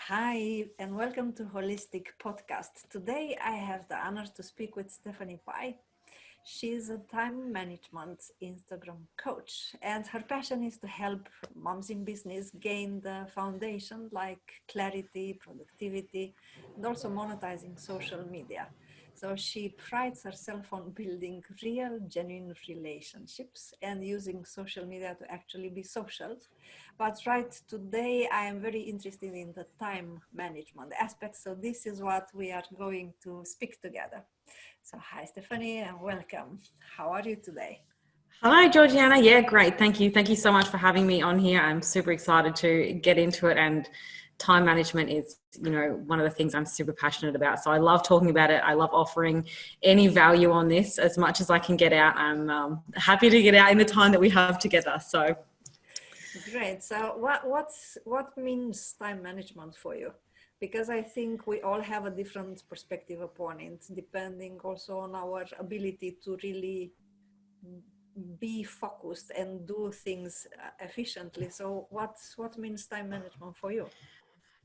Hi, and welcome to Holistic Podcast. Today I have the honor to speak with Stephanie Pye. She's a time management Instagram coach, and her passion is to help moms in business gain the foundation like clarity, productivity, and also monetizing social media. So she prides herself on building real, genuine relationships and using social media to actually be social. But right today, I am very interested in the time management aspect. So this is what we are going to speak together. So hi, Stephanie, and welcome. How are you today? Hi, Georgiana. Yeah, great. Thank you. Thank you so much for having me on here. I'm super excited to get into it. And time management is, one of the things I'm super passionate about. So I love talking about it. I love offering any value on this as much as I can get out. I'm happy to get out in the time that we have together. So great. So what means time management for you? Because I think we all have a different perspective upon it, depending also on our ability to really be focused and do things efficiently. So what means time management for you?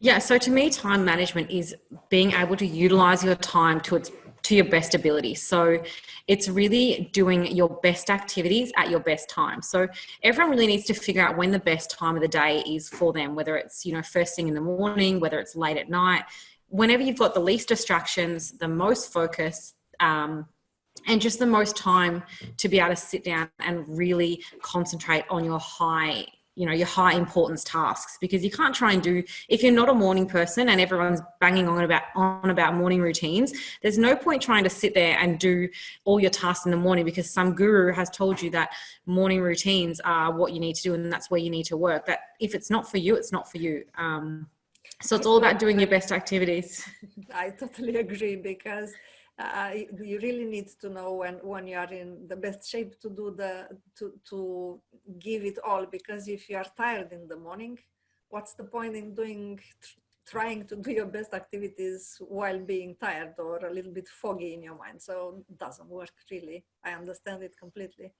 yeah, so to me, time management is being able to utilize your time to your best ability. So it's really doing your best activities at your best time. So everyone really needs to figure out when the best time of the day is for them, whether it's, first thing in the morning, whether it's late at night, whenever you've got the least distractions, the most focus, and just the most time to be able to sit down and really concentrate on your high importance tasks, because you can't try and do, if you're not a morning person and everyone's banging on about morning routines, there's no point trying to sit there and do all your tasks in the morning because some guru has told you that morning routines are what you need to do and that's where you need to work. That if it's not for you, it's not for you. So it's all about doing your best activities. I totally agree, because you really need to know when you are in the best shape to do to give it all. Because if you are tired in the morning, what's the point in trying to do your best activities while being tired or a little bit foggy in your mind? So it doesn't work really. I understand it completely.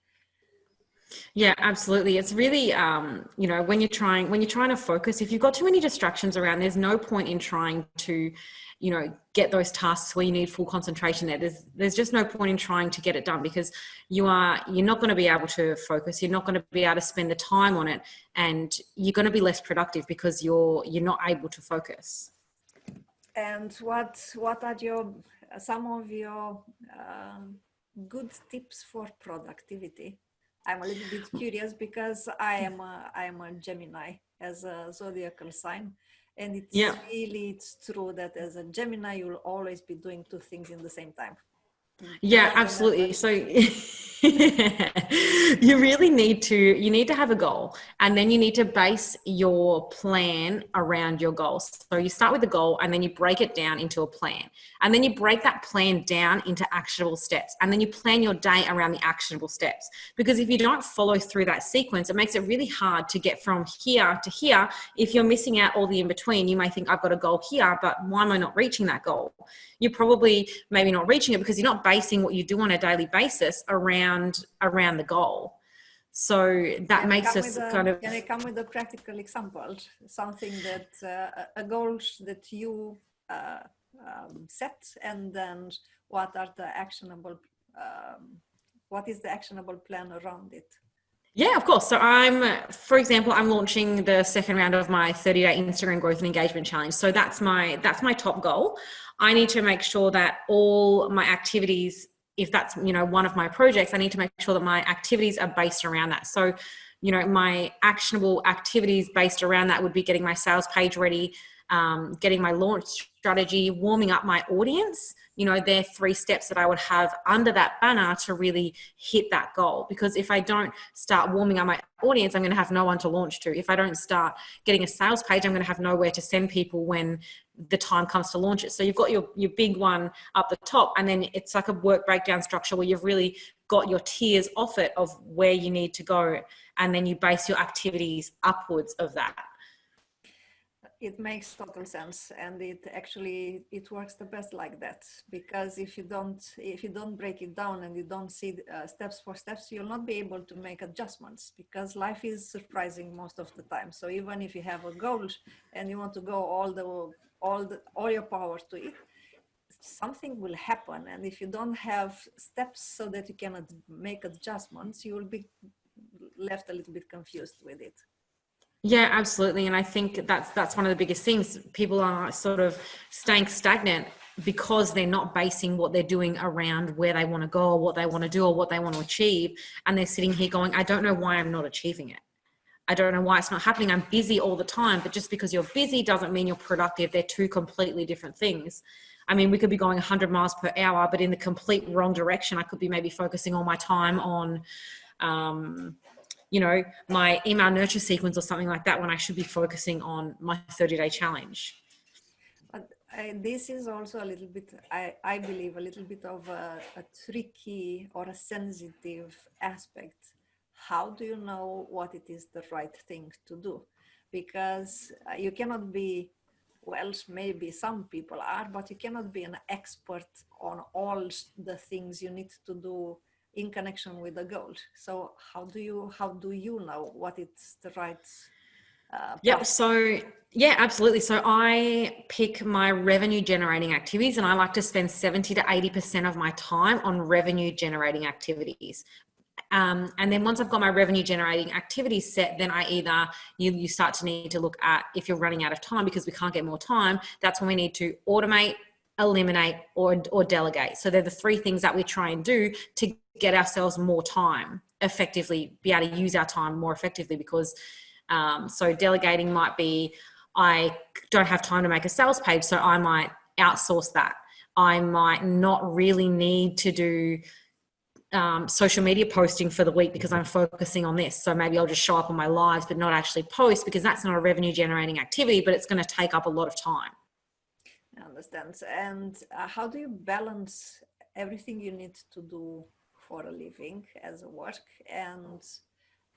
Yeah, absolutely. It's really, when you're trying to focus, if you've got too many distractions around, there's no point in trying to, get those tasks where you need full concentration there. There's just no point in trying to get it done because you're not going to be able to focus. You're not going to be able to spend the time on it, and you're going to be less productive because you're not able to focus. And what are some of your good tips for productivity? I'm a little bit curious because I am a Gemini as a zodiacal sign, and Yeah. it's true that as a Gemini you'll always be doing two things in the same time. Yeah, Never, never. absolutely. So you need to have a goal, and then you need to base your plan around your goals. So you start with the goal and then you break it down into a plan. And then you break that plan down into actionable steps. And then you plan your day around the actionable steps. Because if you don't follow through that sequence, it makes it really hard to get from here to here. If you're missing out all the in between, you may think I've got a goal here, but why am I not reaching that goal? You're probably maybe not reaching it because you're not basing what you do on a daily basis around the goal. So that makes us kind of... Can I come with a practical example? Something that a goal that you set, and then what are the actionable? What is the actionable plan around it? Yeah, of course. So for example, I'm launching the second round of my 30-day Instagram growth and engagement challenge. So that's my top goal. I need to make sure that all my activities, if that's, one of my projects, I need to make sure that my activities are based around that. So, my actionable activities based around that would be getting my sales page ready, getting my launch strategy, warming up my audience. They're 3 steps that I would have under that banner to really hit that goal. Because if I don't start warming up my audience, I'm going to have no one to launch to. If I don't start getting a sales page, I'm going to have nowhere to send people when the time comes to launch it. So you've got your big one up the top, and then it's like a work breakdown structure where you've really got your tiers off it of where you need to go. And then you base your activities upwards of that. It makes total sense, and it works the best like that, because if you don't break it down and you don't see steps for steps, you'll not be able to make adjustments, because life is surprising most of the time. So even if you have a goal and you want to go all your power to it, something will happen, and if you don't have steps so that you can make adjustments, you will be left a little bit confused with it. Yeah, absolutely. And I think that's one of the biggest things. People are sort of staying stagnant because they're not basing what they're doing around where they want to go or what they want to do or what they want to achieve. And they're sitting here going, I don't know why I'm not achieving it. I don't know why it's not happening. I'm busy all the time. But just because you're busy doesn't mean you're productive. They're two completely different things. I mean, we could be going 100 miles per hour, but in the complete wrong direction. I could be maybe focusing all my time on my email nurture sequence or something like that, when I should be focusing on my 30-day challenge. But this is also a little bit, I believe, a little bit of a tricky or a sensitive aspect. How do you know what it is the right thing to do? Because you cannot be, well, maybe some people are, but you cannot be an expert on all the things you need to do in connection with the goal. So how do you know what it's the right Yep. So yeah, absolutely. So I pick my revenue generating activities, and I like to spend 70 to 80% of my time on revenue generating activities. And then once I've got my revenue generating activities set, then you start to need to look at, if you're running out of time because we can't get more time, that's when we need to automate, eliminate, or delegate. So they're the three things that we try and do to get ourselves more time effectively, be able to use our time more effectively. Because so delegating might be, I don't have time to make a sales page, so I might outsource that. I might not really need to do social media posting for the week because I'm focusing on this. So maybe I'll just show up on my lives but not actually post, because that's not a revenue generating activity, but it's going to take up a lot of time. I understand. And how do you balance everything you need to do for a living as a work and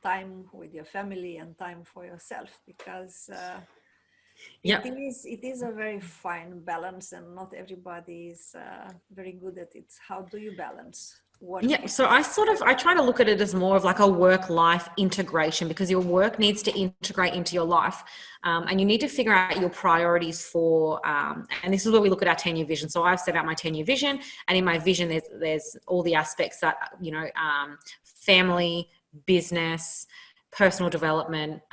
time with your family and time for yourself? Because it is a very fine balance, and not everybody is very good at it. How do you balance work? Yeah, so I try to look at it as more of like a work-life integration, because your work needs to integrate into your life, and you need to figure out your priorities for, and this is where we look at our 10-year vision. So I've set out my 10-year vision, and in my vision there's all the aspects that, family, business, personal development,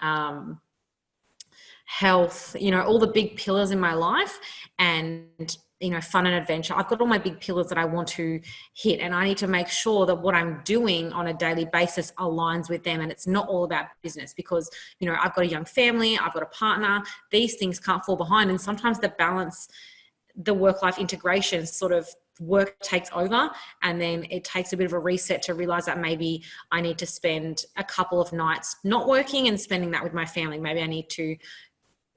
health, all the big pillars in my life, and fun and adventure. I've got all my big pillars that I want to hit, and I need to make sure that what I'm doing on a daily basis aligns with them. And it's not all about business, because I've got a young family, I've got a partner. These things can't fall behind, and sometimes the work-life integration sort of work takes over, and then it takes a bit of a reset to realize that maybe I need to spend a couple of nights not working and spending that with my family. Maybe I need to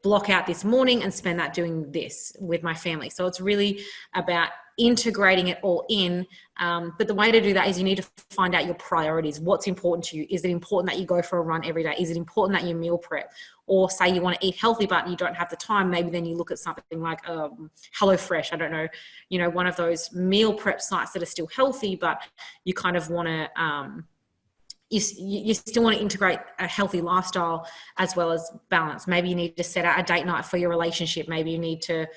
block out this morning and spend that doing this with my family. So it's really about integrating it all in. But the way to do that is you need to find out your priorities. What's important to you? Is it important that you go for a run every day? Is it important that you meal prep? Or say you want to eat healthy, but you don't have the time. Maybe then you look at something like HelloFresh. I don't know, one of those meal prep sites that are still healthy, but you kind of want to, you still want to integrate a healthy lifestyle as well as balance. Maybe you need to set out a date night for your relationship. Maybe you need to,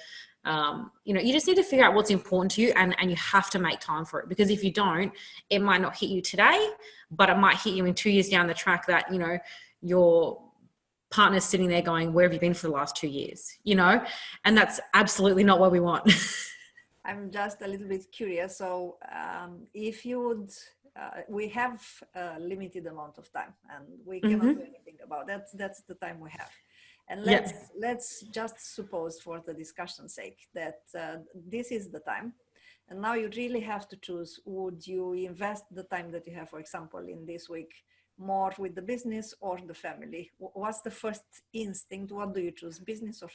you just need to figure out what's important to you, and you have to make time for it. Because if you don't, it might not hit you today, but it might hit you in 2 years down the track that, your partner's sitting there going, where have you been for the last 2 years? And that's absolutely not what we want. I'm just a little bit curious. So if you would, we have a limited amount of time, and we cannot do anything about that. That's the time we have. And let's just suppose, for the discussion's sake, that this is the time. And now you really have to choose, would you invest the time that you have, for example, in this week, more with the business or the family? What's the first instinct? What do you choose, business or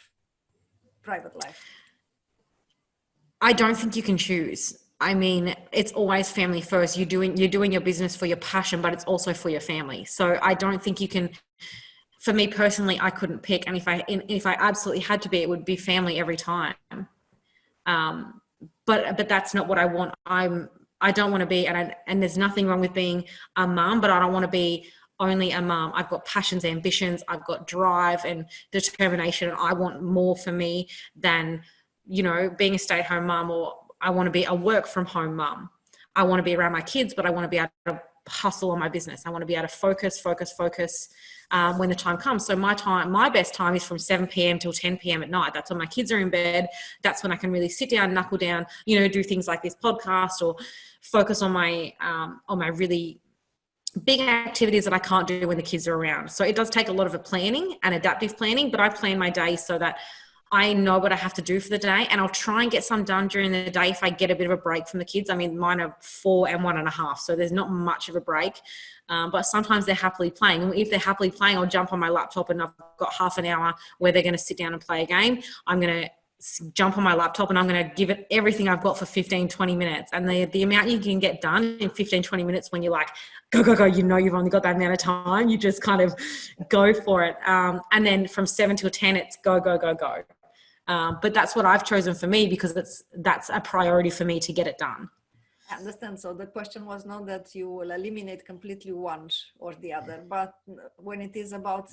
private life? I don't think you can choose. I mean, it's always family first. You're doing your business for your passion, but it's also for your family. So I don't think you can for me personally, I couldn't pick. And if I absolutely had to be, it would be family every time. But that's not what I want. I don't want to be, and there's nothing wrong with being a mum, but I don't want to be only a mum. I've got passions, ambitions, I've got drive and determination, and I want more for me than, you know, being a stay-at-home mum, or I want to be a work from home mum. I want to be around my kids, but I want to be able to hustle on my business. I want to be able to focus when the time comes. So my best time is from 7 p.m. till 10 p.m. at night. That's when my kids are in bed. That's when I can really sit down, knuckle down, you know, do things like this podcast, or focus on my really big activities that I can't do when the kids are around. So it does take a lot of planning and adaptive planning, but I plan my day so that I know what I have to do for the day, and I'll try and get some done during the day if I get a bit of a break from the kids. I mean, mine are 4 and 1.5, so there's not much of a break. But sometimes they're happily playing. And if they're happily playing, I'll jump on my laptop and I've got half an hour where they're going to sit down and play a game. I'm going to jump on my laptop and I'm going to give it everything I've got for 15, 20 minutes. And the amount you can get done in 15, 20 minutes when you're like, go, you know, you've only got that amount of time. You just kind of go for it. And then from 7 till 10, it's go. But that's what I've chosen for me, because that's a priority for me to get it done. I understand. So the question was not that you will eliminate completely one or the other, but when it is about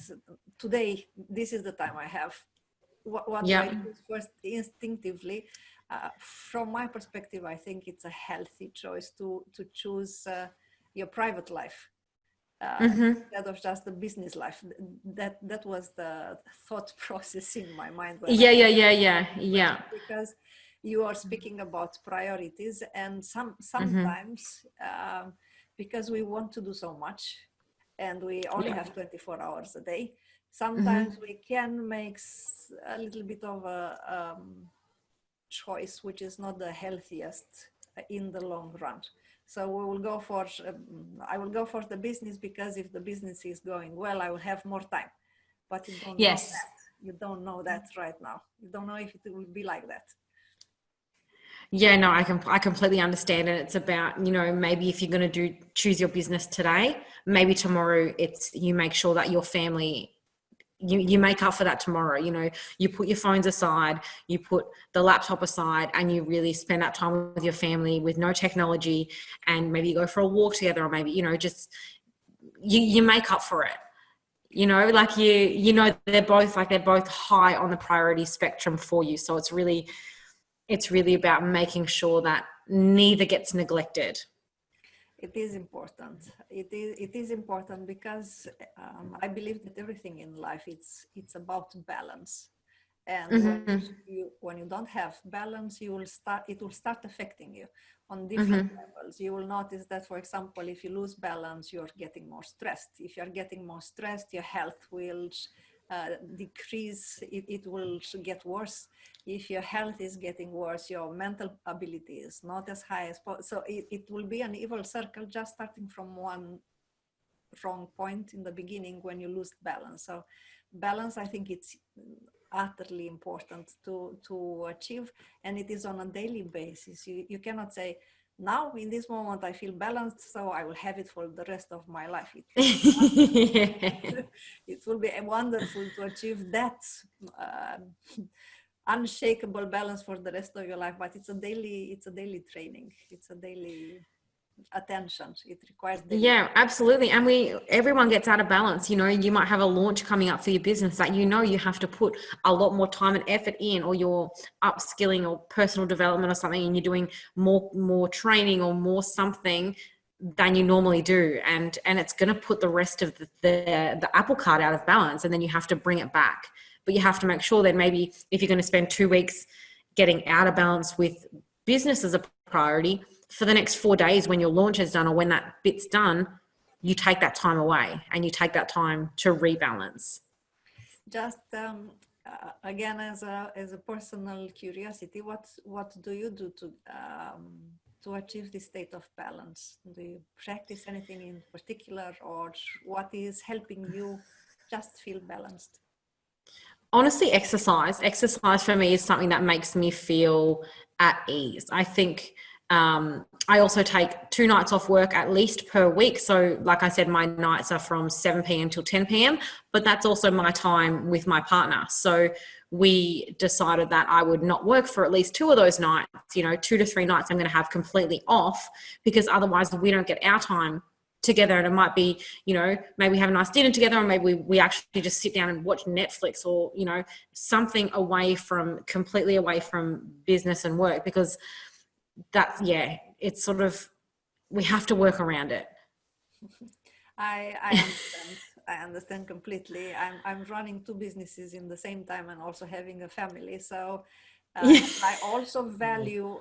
today, this is the time I have. What Yeah. I do first instinctively, from my perspective, I think it's a healthy choice to choose your private life instead of just the business life. That was the thought process in my mind. Yeah. Because you are speaking about priorities, and sometimes because we want to do so much and we only have 24 hours a day, sometimes we can make a little bit of a choice which is not the healthiest in the long run. So I will go for the business, because if the business is going well, I will have more time. But you don't know that. You don't know that right now. You don't know if it will be like that. Yeah, no, I completely understand. And it's about, you know, maybe if you're going to choose your business today, maybe tomorrow you make sure that your family, you make up for that tomorrow. You know, you put your phones aside, you put the laptop aside, and you really spend that time with your family with no technology, and maybe you go for a walk together, or maybe, you know, just you make up for it. You know, like you know, they're both high on the priority spectrum for you. So it's really about making sure that neither gets neglected. It is important. It is important because I believe that everything in life, it's about balance. And when you don't have balance, it will start affecting you on different levels. You will notice that, for example, if you lose balance, you're getting more stressed. If you're getting more stressed, your health will decrease. It will get worse. If your health is getting worse, your mental ability is not as high as possible. So it will be an evil circle, just starting from one wrong point in the beginning when you lose balance. So balance, I think it's utterly important to achieve, and it is on a daily basis. You cannot say, now in this moment I feel balanced, so I will have it for the rest of my life. It will be wonderful to achieve that unshakable balance for the rest of your life, but it's a daily training. It's a daily attention. It requires daily. Yeah, absolutely. And everyone gets out of balance. You know, you might have a launch coming up for your business that, you know, you have to put a lot more time and effort in, or you're upskilling or personal development or something, and you're doing more training or more something than you normally do, and it's going to put the rest of the apple cart out of balance, and then you have to bring it back. But you have to make sure that maybe if you're going to spend 2 weeks getting out of balance with business as a priority, for the next 4 days when your launch is done, or when that bit's done, you take that time away and you take that time to rebalance. Just again, as a personal curiosity, what do you do to achieve this state of balance? Do you practice anything in particular, or what is helping you just feel balanced? Honestly, exercise for me is something that makes me feel at ease. I think I also take 2 nights off work at least per week. So like I said, my nights are from 7 p.m. till 10 p.m., but that's also my time with my partner. So we decided that I would not work for at least 2 of those nights, 2 to 3 nights I'm going to have completely off, because otherwise we don't get our time together. And it might be, maybe have a nice dinner together, or maybe we actually just sit down and watch Netflix, or, something completely away from business and work, because it's sort of, we have to work around it. I understand. I understand completely. I'm running 2 businesses in the same time and also having a family. So I also value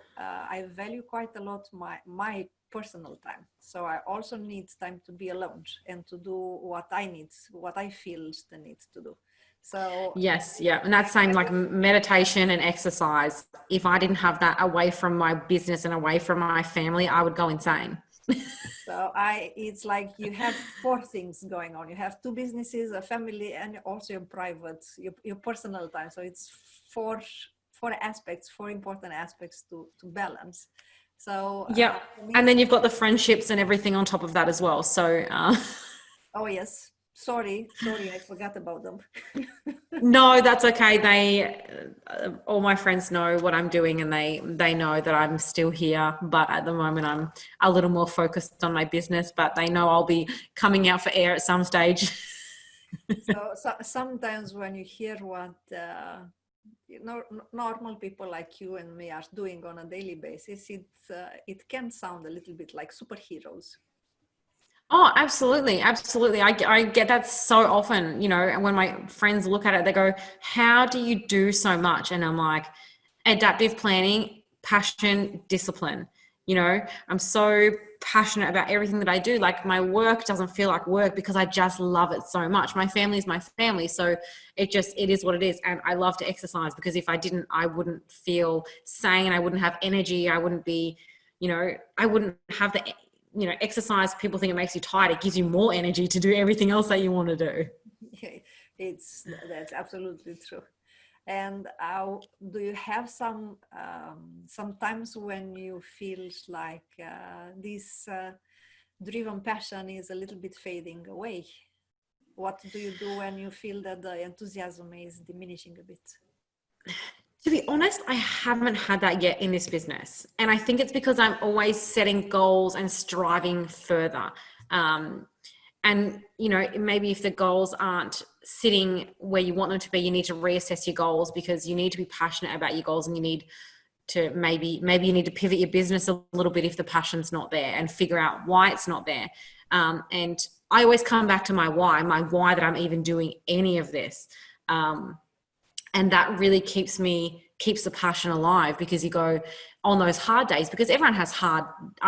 quite a lot my personal time. So I also need time to be alone and to do what I feel the need to do. So yes, yeah, and that's same like meditation and exercise. If I didn't have that away from my business and away from my family, I would go insane. So it's like you have 4 things going on. You have 2 businesses, a family, and also your private, your personal time. So it's four aspects, 4 important aspects to balance. So yeah, and then you've got the friendships and everything on top of that as well. So oh yes, sorry, I forgot about them. no, that's okay. All my friends know what I'm doing, and they know that I'm still here. But at the moment, I'm a little more focused on my business. But they know I'll be coming out for air at some stage. So sometimes when you hear what normal people like you and me are doing on a daily basis, it can sound a little bit like superheroes. Oh, absolutely. Absolutely. I get that so often, and when my friends look at it, they go, how do you do so much? And I'm like, adaptive planning, passion, discipline. I'm so passionate about everything that I do. Like, my work doesn't feel like work because I just love it so much. My family is my family. So it is what it is. And I love to exercise, because if I didn't, I wouldn't feel sane. I wouldn't have energy. I wouldn't be, I wouldn't have the, exercise. People think it makes you tired. It gives you more energy to do everything else that you want to do. Yeah, that's absolutely true. And do you have sometimes when you feel like this driven passion is a little bit fading away? What do you do when you feel that the enthusiasm is diminishing a bit? To be honest, I haven't had that yet in this business. And I think it's because I'm always setting goals and striving further. And, maybe if the goals aren't sitting where you want them to be, you need to reassess your goals, because you need to be passionate about your goals, and you need to maybe you need to pivot your business a little bit if the passion's not there, and figure out why it's not there. And I always come back to my why that I'm even doing any of this. And that really keeps the passion alive, because you go on those hard days, because everyone has I'm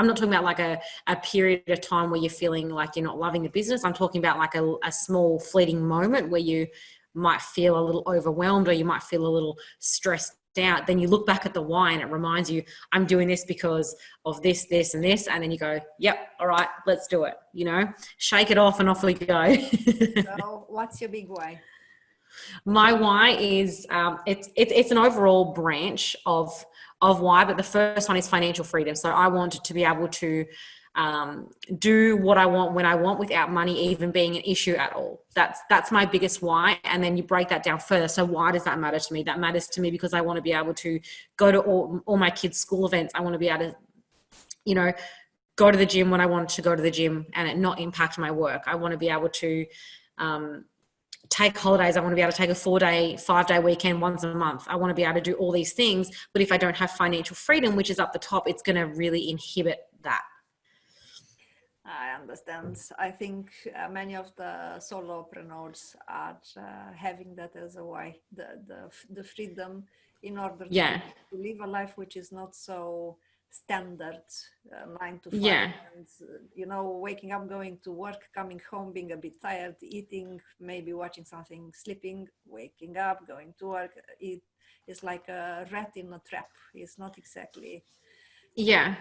not talking about like a period of time where you're feeling like you're not loving the business. I'm talking about like a small fleeting moment where you might feel a little overwhelmed, or you might feel a little stressed out. Then you look back at the why, and it reminds you, I'm doing this because of this, this, and this. And then you go, yep, all right, let's do it. Shake it off, and off we go. So what's your big why? My why is it's an overall branch of why, but the first one is financial freedom. So I want to be able to do what I want when I want, without money even being an issue at all. That's my biggest why. And then you break that down further. So why does that matter to me? That matters to me because I want to be able to go to all my kids' school events. I want to be able to, go to the gym when I want to go to the gym and it not impact my work. I want to be able to take holidays. I want to be able to take a 4-day, 5-day weekend once a month. I want to be able to do all these things. But if I don't have financial freedom, which is up the top, it's going to really inhibit that. I understand. I think many of the solopreneurs are having that as a why, the freedom in order to live a life which is not so standard 9 to 5. Yeah. And, waking up, going to work, coming home, being a bit tired, eating, maybe watching something, sleeping, waking up, going to work. It's like a rat in a trap. It's not exactly... Yeah,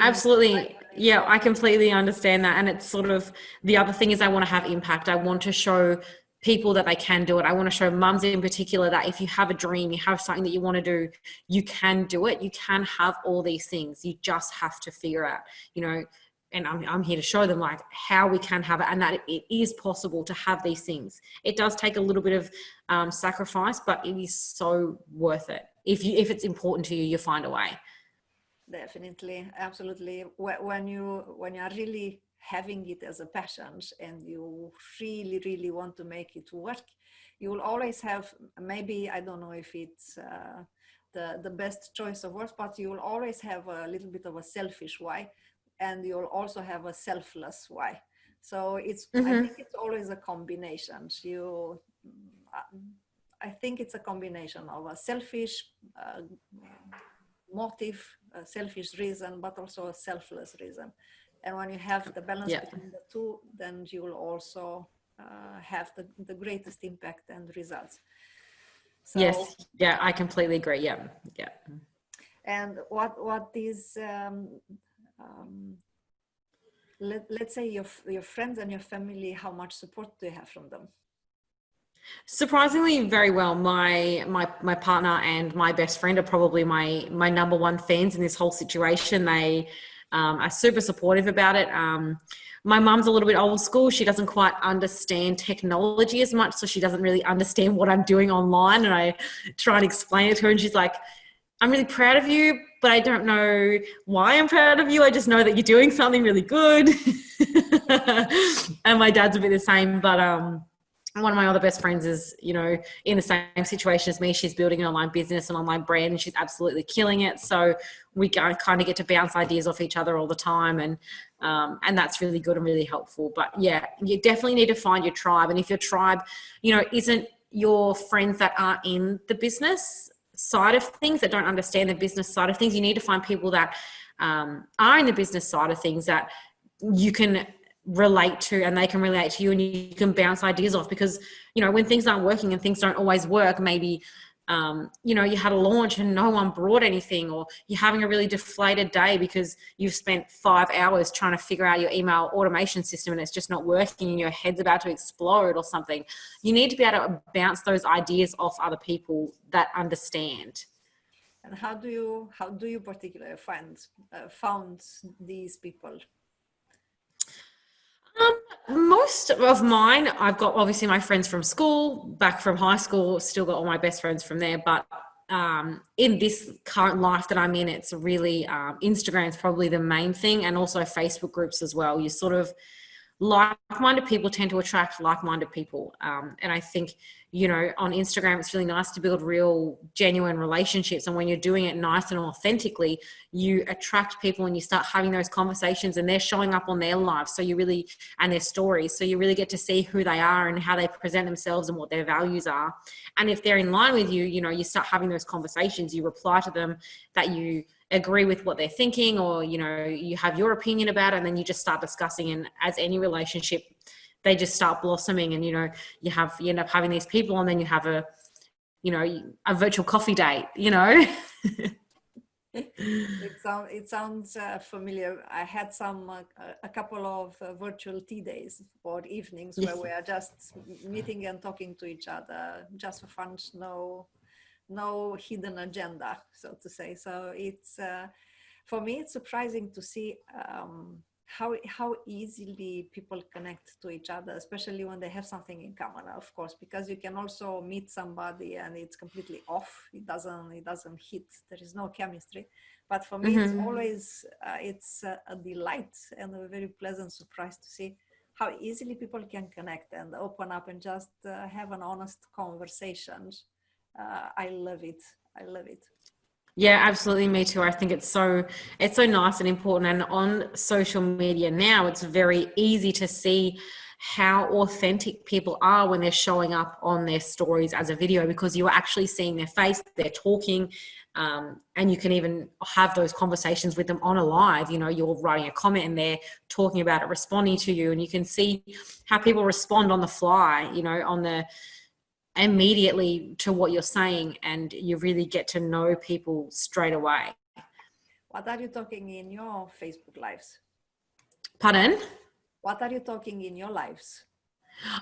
absolutely. Yeah, I completely understand that. And it's sort of, the other thing is I want to have impact. I want to show people that they can do it. I want to show mums in particular that if you have a dream, you have something that you want to do, you can do it. You can have all these things. You just have to figure out, and I'm here to show them like how we can have it, and that it is possible to have these things. It does take a little bit of sacrifice, but it is so worth it. If it's important to you, you'll find a way. Definitely, absolutely. When you are really having it as a passion and you really, really want to make it work, you will always have, maybe, I don't know if it's the best choice of words, but you will always have a little bit of a selfish why, and you'll also have a selfless why. So I think it's always a combination. I think it's a combination of a selfish motive, a selfish reason, but also a selfless reason. And when you have the balance between the two, then you will also have the greatest impact and results. So, yes, yeah, I completely agree. Yeah. And what is let's say your friends and your family, how much support do you have from them? Surprisingly, very well. My partner and my best friend are probably my number one fans in this whole situation. They are super supportive about it. My mum's a little bit old school. She doesn't quite understand technology as much, so she doesn't really understand what I'm doing online. And I try and explain it to her, and she's like, I'm really proud of you, but I don't know why I'm proud of you. I just know that you're doing something really good. And my dad's a bit the same, but one of my other best friends is, in the same situation as me. She's building an online business, an online brand, and she's absolutely killing it. So we kind of get to bounce ideas off each other all the time. And that's really good and really helpful. But yeah, you definitely need to find your tribe. And if your tribe, isn't your friends that are in the business side of things, that don't understand the business side of things, you need to find people that are in the business side of things that you can relate to, and they can relate to you, and you can bounce ideas off. Because when things aren't working and things don't always work, maybe you had a launch and no one brought anything, or you're having a really deflated day because you've spent 5 hours trying to figure out your email automation system and it's just not working and your head's about to explode or something. You need to be able to bounce those ideas off other people that understand. And how do you particularly found these people? Most of mine, I've got obviously my friends from school, back from high school, still got all my best friends from there. But in this current life that I'm in, it's really Instagram is probably the main thing, and also Facebook groups as well. You sort of like-minded people tend to attract like-minded people. And I think, on Instagram, it's really nice to build real, genuine relationships. And when you're doing it nice and authentically, you attract people and you start having those conversations, and they're showing up on their lives. And their stories. So you really get to see who they are and how they present themselves and what their values are. And if they're in line with you, you start having those conversations, you reply to them that you agree with what they're thinking, or you have your opinion about it, and then you just start discussing. And as any relationship, they just start blossoming, and you end up having these people, and then you have a virtual coffee date. It sounds familiar. I had a couple of virtual tea days or evenings where we are just meeting and talking to each other just for fun. No hidden agenda, so to say. So it's for me, it's surprising to see how easily people connect to each other, especially when they have something in common, of course, because you can also meet somebody and it's completely off. It doesn't hit. There is no chemistry. But for me, it's always it's a delight and a very pleasant surprise to see how easily people can connect and open up and just have an honest conversation. I love it. Yeah, absolutely. Me too. I think it's so nice and important. And on social media now, it's very easy to see how authentic people are when they're showing up on their stories as a video, because you are actually seeing their face, they're talking, and you can even have those conversations with them on a live. You're writing a comment and they're talking about it, responding to you, and you can see how people respond on the fly, immediately to what you're saying, and you really get to know people straight away. What are you talking in your Facebook lives? Pardon? What are you talking in your lives?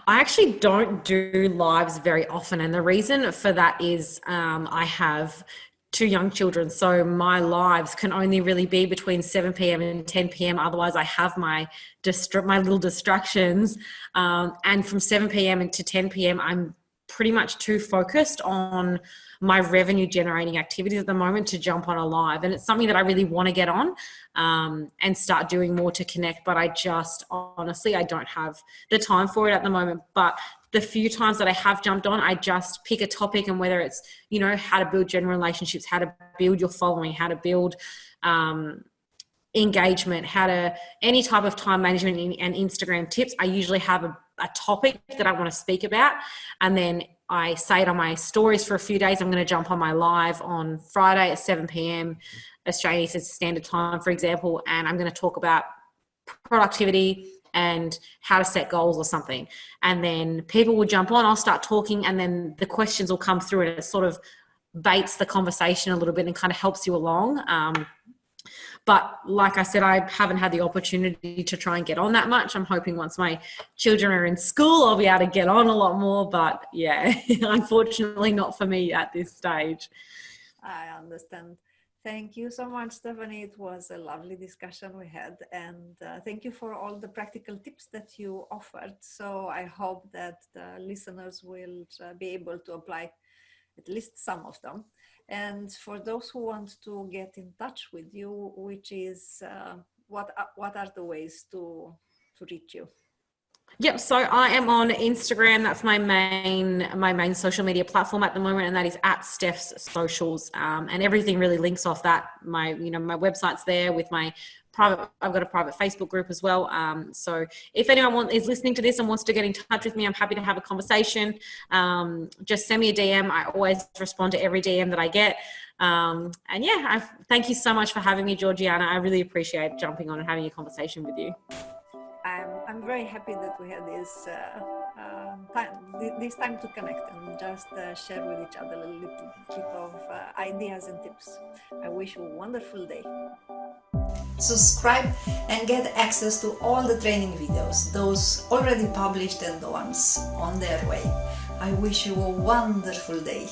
I actually don't do lives very often. And the reason for that is I have two young children. So my lives can only really be between 7 p.m. and 10 p.m. Otherwise, I have my little distractions. And from 7 p.m. to 10 p.m., I'm pretty much too focused on my revenue generating activities at the moment to jump on a live. And it's something that I really want to get on and start doing more to connect. But I just honestly, I don't have the time for it at the moment. But the few times that I have jumped on, I just pick a topic, and whether it's, you know, how to build genuine relationships, how to build your following, how to build engagement, how to any type of time management and Instagram tips, I usually have a topic that I want to speak about, and then I say it on my stories for a few days. I'm going to jump on my live on Friday at 7 p.m. Australian Standard Time, for example, and I'm going to talk about productivity and how to set goals or something. And then people will jump on, I'll start talking, and then the questions will come through, and it sort of baits the conversation a little bit and kind of helps you along. But like I said, I haven't had the opportunity to try and get on that much. I'm hoping once my children are in school, I'll be able to get on a lot more. But yeah, unfortunately not for me at this stage. I understand. Thank you so much, Stephanie. It was a lovely discussion we had. And thank you for all the practical tips that you offered. So I hope that the listeners will be able to apply at least some of them. And for those who want to get in touch with you, which is what are the ways to reach you? Yep. So I am on Instagram. That's my main social media platform at the moment, and that is at Steph's Socials. And everything really links off that. My website's there with my private. I've got a private Facebook group as well. So if anyone is listening to this and wants to get in touch with me, I'm happy to have a conversation. Just send me a DM. I always respond to every DM that I get. And yeah, thank you so much for having me, Georgiana. I really appreciate jumping on and having a conversation with you. I'm very happy that we had this time to connect and just share with each other a little bit of ideas and tips. I wish you a wonderful day. Subscribe and get access to all the training videos, those already published and the ones on their way. I wish you a wonderful day.